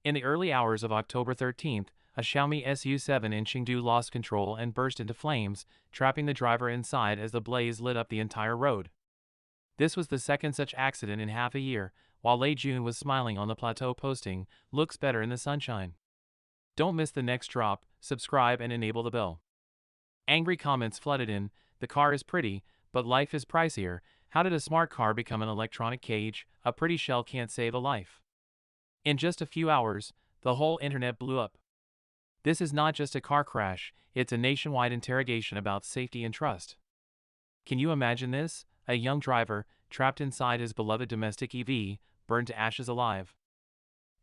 In the early hours of October 13th, a Xiaomi SU7 in Chengdu lost control and burst into flames, trapping the driver inside as the blaze lit up the entire road. This was the second such accident in half a year, while Lei Jun was smiling on the plateau posting, "Looks better in the sunshine." Don't miss the next drop, subscribe and enable the bell. Angry comments flooded in, "The car is pretty, but life is pricier. How did a smart car become an electronic cage? A pretty shell can't save a life." In just a few hours, the whole internet blew up. This is not just a car crash, it's a nationwide interrogation about safety and trust. Can you imagine this? A young driver, trapped inside his beloved domestic EV, burned to ashes alive.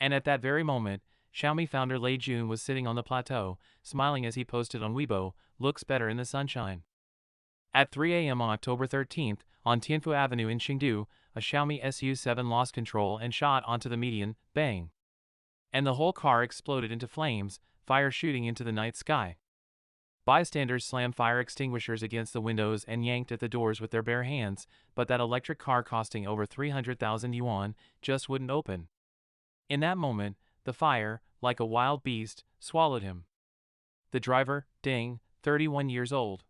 And at that very moment, Xiaomi founder Lei Jun was sitting on the plateau, smiling as he posted on Weibo, "Looks better in the sunshine." At 3 a.m. on October 13th, on Tianfu Avenue in Chengdu, a Xiaomi SU7 lost control and shot onto the median, bang. And the whole car exploded into flames, fire shooting into the night sky. Bystanders slammed fire extinguishers against the windows and yanked at the doors with their bare hands, but that electric car costing over 300,000 yuan just wouldn't open. In that moment, the fire, like a wild beast, swallowed him. The driver, Ding, 31 years old.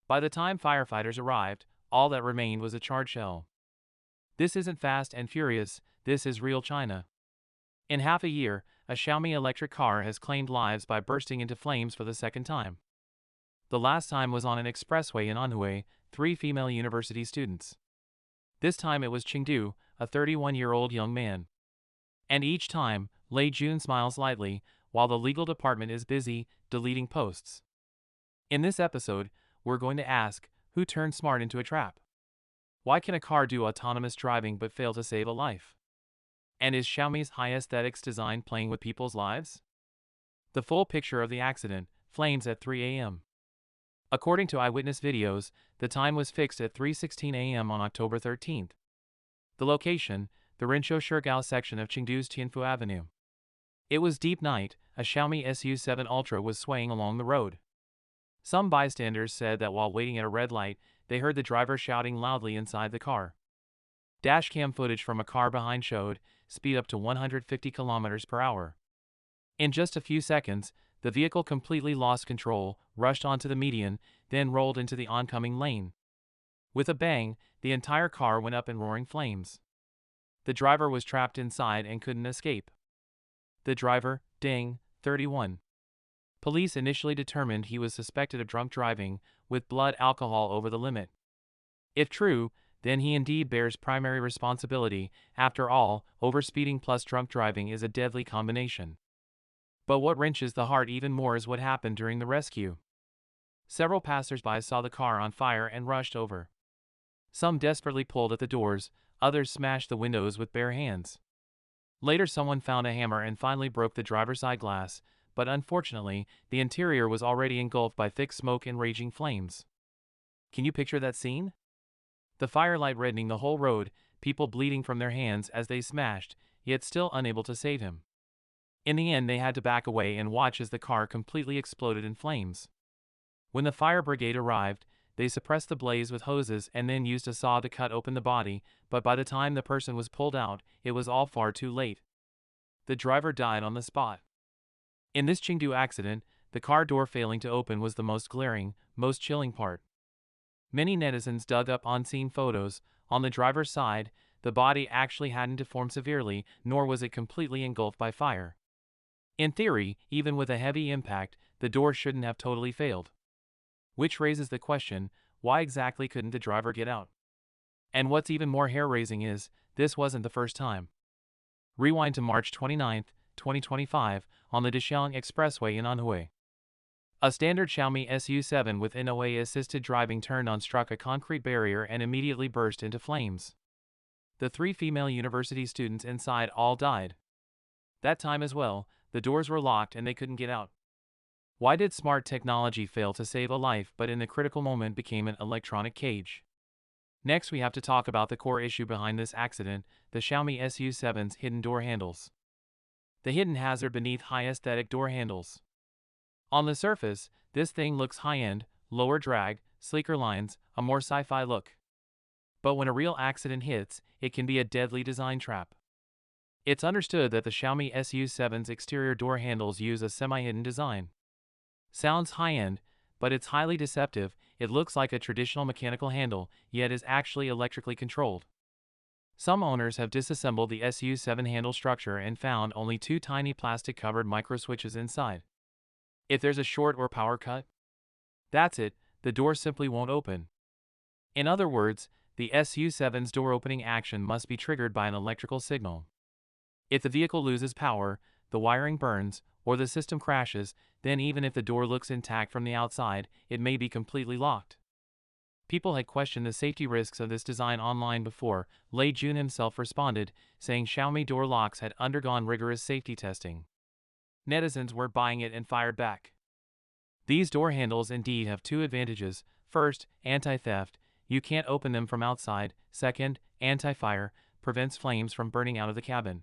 By the time firefighters arrived, all that remained was a charred shell. This isn't Fast and Furious, this is real China. In half a year, a Xiaomi electric car has claimed lives by bursting into flames for the second time. The last time was on an expressway in Anhui, 3 female university students. This time it was Chengdu, a 31-year-old young man. And each time, Lei Jun smiles lightly, while the legal department is busy deleting posts. In this episode, we're going to ask, who turned smart into a trap? Why can a car do autonomous driving but fail to save a life? And is Xiaomi's high aesthetics design playing with people's lives? The full picture of the accident, flames at 3 a.m. According to eyewitness videos, the time was fixed at 3:16 a.m. on October 13th. The location, the Rinshou Shigao section of Chengdu's Tianfu Avenue. It was deep night, a Xiaomi SU7 Ultra was swaying along the road. Some bystanders said that while waiting at a red light, they heard the driver shouting loudly inside the car. Dashcam footage from a car behind showed speed up to 150 km per hour. In just a few seconds, the vehicle completely lost control, rushed onto the median, then rolled into the oncoming lane. With a bang, the entire car went up in roaring flames. The driver was trapped inside and couldn't escape. The driver, Ding, 31. Police initially determined he was suspected of drunk driving, with blood alcohol over the limit. If true, then he indeed bears primary responsibility. After all, overspeeding plus drunk driving is a deadly combination. But what wrenches the heart even more is what happened during the rescue. Several passers-by saw the car on fire and rushed over. Some desperately pulled at the doors, others smashed the windows with bare hands. Later someone found a hammer and finally broke the driver's side glass, but unfortunately, the interior was already engulfed by thick smoke and raging flames. Can you picture that scene? The firelight reddening the whole road, people bleeding from their hands as they smashed, yet still unable to save him. In the end, they had to back away and watch as the car completely exploded in flames. When the fire brigade arrived, they suppressed the blaze with hoses and then used a saw to cut open the body, but by the time the person was pulled out, it was all far too late. The driver died on the spot. In this Chengdu accident, the car door failing to open was the most glaring, most chilling part. Many netizens dug up on-scene photos. On the driver's side, the body actually hadn't deformed severely, nor was it completely engulfed by fire. In theory, even with a heavy impact, the door shouldn't have totally failed. Which raises the question, why exactly couldn't the driver get out? And what's even more hair-raising is, this wasn't the first time. Rewind to March 29, 2025, on the Dishiang Expressway in Anhui. A standard Xiaomi SU7 with NOA-assisted driving turned on, struck a concrete barrier and immediately burst into flames. The 3 female university students inside all died. That time as well, the doors were locked and they couldn't get out. Why did smart technology fail to save a life but in the critical moment became an electronic cage? Next we have to talk about the core issue behind this accident, the Xiaomi SU7's hidden door handles. The hidden hazard beneath high aesthetic door handles. On the surface, this thing looks high-end, lower drag, sleeker lines, a more sci-fi look. But when a real accident hits, it can be a deadly design trap. It's understood that the Xiaomi SU7's exterior door handles use a semi-hidden design. Sounds high-end, but it's highly deceptive. It looks like a traditional mechanical handle, yet is actually electrically controlled. Some owners have disassembled the SU7 handle structure and found only two tiny plastic-covered micro-switches inside. If there's a short or power cut, that's it, the door simply won't open. In other words, the SU7's door opening action must be triggered by an electrical signal. If the vehicle loses power, the wiring burns, or the system crashes, then even if the door looks intact from the outside, it may be completely locked. People had questioned the safety risks of this design online before. Lei Jun himself responded, saying Xiaomi door locks had undergone rigorous safety testing. Netizens were buying it and fired back. These door handles indeed have two advantages. First, anti-theft, you can't open them from outside. Second, anti-fire, prevents flames from burning out of the cabin.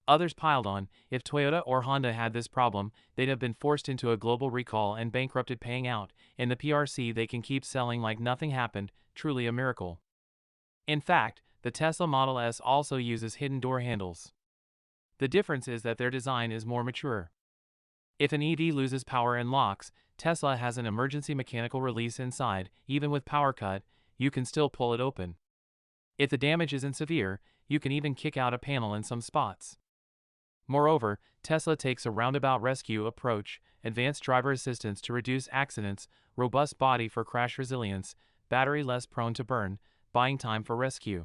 Others piled on, if Toyota or Honda had this problem, they'd have been forced into a global recall and bankrupted paying out. In the PRC they can keep selling like nothing happened, truly a miracle. In fact, the Tesla Model S also uses hidden door handles. The difference is that their design is more mature. If an EV loses power and locks, Tesla has an emergency mechanical release inside. Even with power cut, you can still pull it open. If the damage isn't severe, you can even kick out a panel in some spots. Moreover, Tesla takes a roundabout rescue approach, advanced driver assistance to reduce accidents, robust body for crash resilience, battery less prone to burn, buying time for rescue.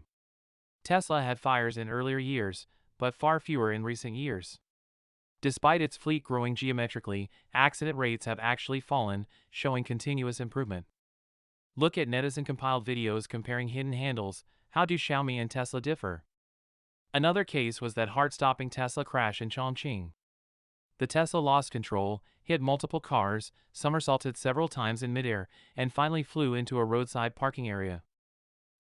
Tesla had fires in earlier years, but far fewer in recent years. Despite its fleet growing geometrically, accident rates have actually fallen, showing continuous improvement. Look at netizen-compiled videos comparing hidden handles. How do Xiaomi and Tesla differ? Another case was that heart-stopping Tesla crash in Chongqing. The Tesla lost control, hit multiple cars, somersaulted several times in midair, and finally flew into a roadside parking area.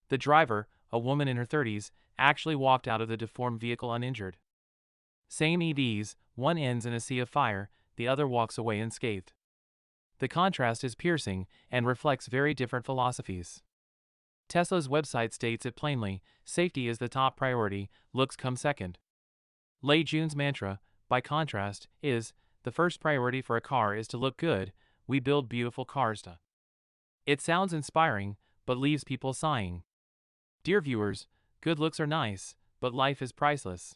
The driver, a woman in her 30s, actually walked out of the deformed vehicle uninjured. Same EVs, one ends in a sea of fire, the other walks away unscathed. The contrast is piercing and reflects very different philosophies. Tesla's website states it plainly, safety is the top priority, looks come second. Lei Jun's mantra, by contrast, is, the first priority for a car is to look good, we build beautiful cars to. It sounds inspiring, but leaves people sighing. Dear viewers, good looks are nice, but life is priceless.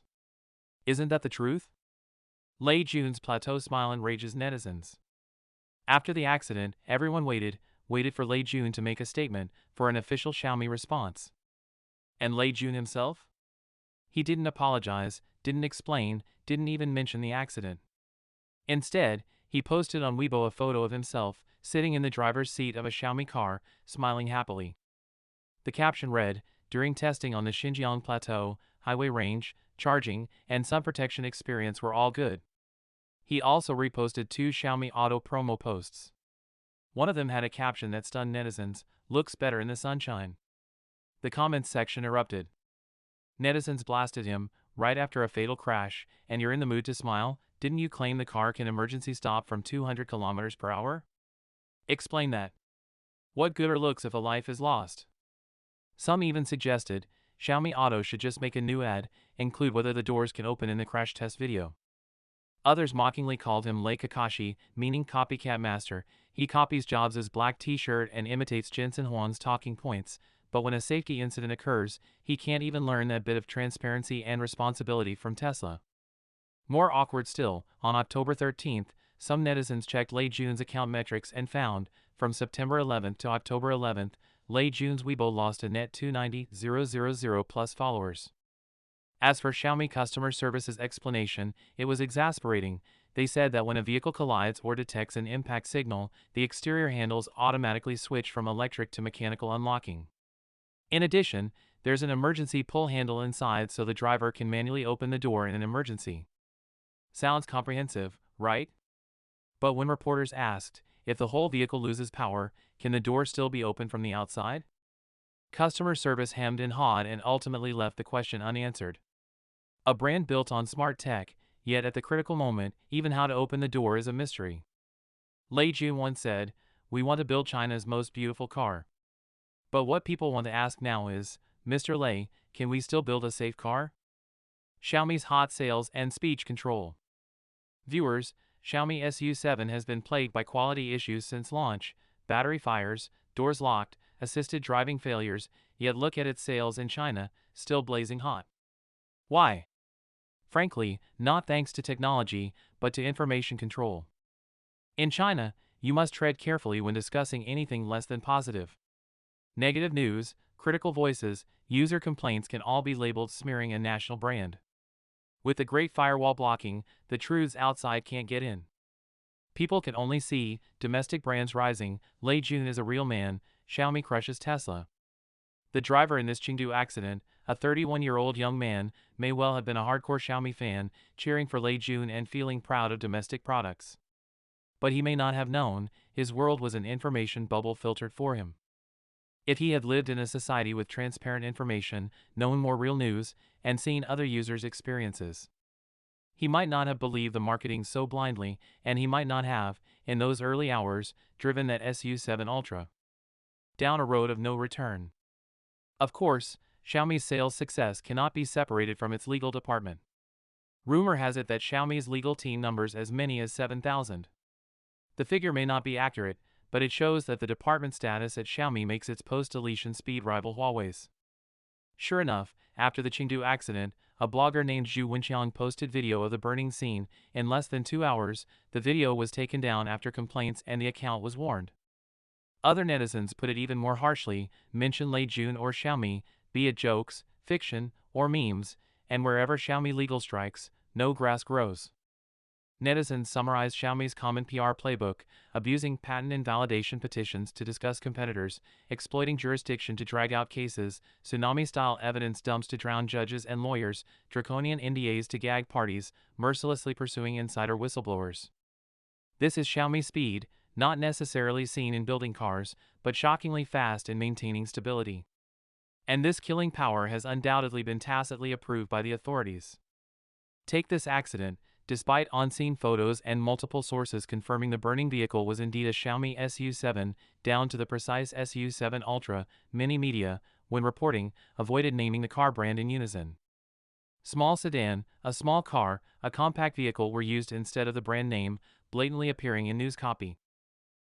Isn't that the truth? Lei Jun's plateau smile enrages netizens. After the accident, everyone waited for Lei Jun to make a statement, for an official Xiaomi response. And Lei Jun himself? He didn't apologize, didn't explain, didn't even mention the accident. Instead, he posted on Weibo a photo of himself, sitting in the driver's seat of a Xiaomi car, smiling happily. The caption read, during testing on the Xinjiang Plateau, highway range, charging, and sun protection experience were all good. He also reposted two Xiaomi Auto promo posts. One of them had a caption that stunned netizens, looks better in the sunshine. The comments section erupted. Netizens blasted him, right after a fatal crash, and you're in the mood to smile? Didn't you claim the car can emergency stop from 200 km per hour? Explain that. What good are looks if a life is lost? Some even suggested, Xiaomi Auto should just make a new ad, include whether the doors can open in the crash test video. Others mockingly called him Lei Kakashi, meaning copycat master. He copies Jobs' black t-shirt and imitates Jensen Huang's talking points, but when a safety incident occurs, he can't even learn that bit of transparency and responsibility from Tesla. More awkward still, on October 13th, some netizens checked Lei Jun's account metrics and found, from September 11th to October 11th, Lei Jun's Weibo lost a net 290,000 plus followers. As for Xiaomi customer service's explanation, it was exasperating. They said that when a vehicle collides or detects an impact signal, the exterior handles automatically switch from electric to mechanical unlocking. In addition, there's an emergency pull handle inside so the driver can manually open the door in an emergency. Sounds comprehensive, right? But when reporters asked, if the whole vehicle loses power, can the door still be opened from the outside? Customer service hemmed and hawed and ultimately left the question unanswered. A brand built on smart tech, yet at the critical moment, even how to open the door is a mystery. Lei Jun once said, we want to build China's most beautiful car. But what people want to ask now is, Mr. Lei, can we still build a safe car? Xiaomi's hot sales and speech control. Viewers, Xiaomi SU7 has been plagued by quality issues since launch: battery fires, doors locked, assisted driving failures, yet look at its sales in China, still blazing hot. Why? Frankly, not thanks to technology, but to information control. In China, you must tread carefully when discussing anything less than positive. Negative news, critical voices, user complaints can all be labeled smearing a national brand. With the Great Firewall blocking, the truths outside can't get in. People can only see domestic brands rising. Lei Jun is a real man. Xiaomi crushes Tesla. The driver in this Chengdu accident, a 31-year-old young man, may well have been a hardcore Xiaomi fan, cheering for Lei Jun and feeling proud of domestic products. But he may not have known, his world was an information bubble filtered for him. If he had lived in a society with transparent information, known more real news, and seen other users' experiences, he might not have believed the marketing so blindly, and he might not have, in those early hours, driven that SU7 Ultra down a road of no return. Of course, Xiaomi's sales success cannot be separated from its legal department. Rumor has it that Xiaomi's legal team numbers as many as 7,000. The figure may not be accurate, but it shows that the department status at Xiaomi makes its post-deletion speed rival Huawei's. Sure enough, after the Chengdu accident, a blogger named Zhu Wenqiang posted video of the burning scene. In less than 2 hours, the video was taken down after complaints and the account was warned. Other netizens put it even more harshly: mention Lei Jun or Xiaomi, be it jokes, fiction, or memes, and wherever Xiaomi legal strikes, no grass grows. Netizens summarized Xiaomi's common PR playbook: abusing patent invalidation petitions to discuss competitors, exploiting jurisdiction to drag out cases, tsunami-style evidence dumps to drown judges and lawyers, draconian NDAs to gag parties, mercilessly pursuing insider whistleblowers. This is Xiaomi speed, not necessarily seen in building cars, but shockingly fast in maintaining stability. And this killing power has undoubtedly been tacitly approved by the authorities. Take this accident. Despite on-scene photos and multiple sources confirming the burning vehicle was indeed a Xiaomi SU7, down to the precise SU7 Ultra, many media, when reporting, avoided naming the car brand in unison. Small sedan, a small car, a compact vehicle were used instead of the brand name, blatantly appearing in news copy.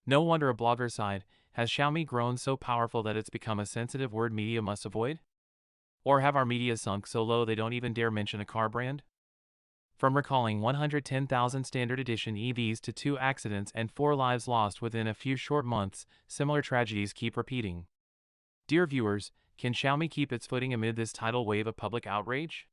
No wonder a blogger sighed: has Xiaomi grown so powerful that it's become a sensitive word media must avoid? Or have our media sunk so low they don't even dare mention a car brand? From recalling 110,000 standard edition EVs to 2 accidents and 4 lives lost within a few short months, similar tragedies keep repeating. Dear viewers, can Xiaomi keep its footing amid this tidal wave of public outrage?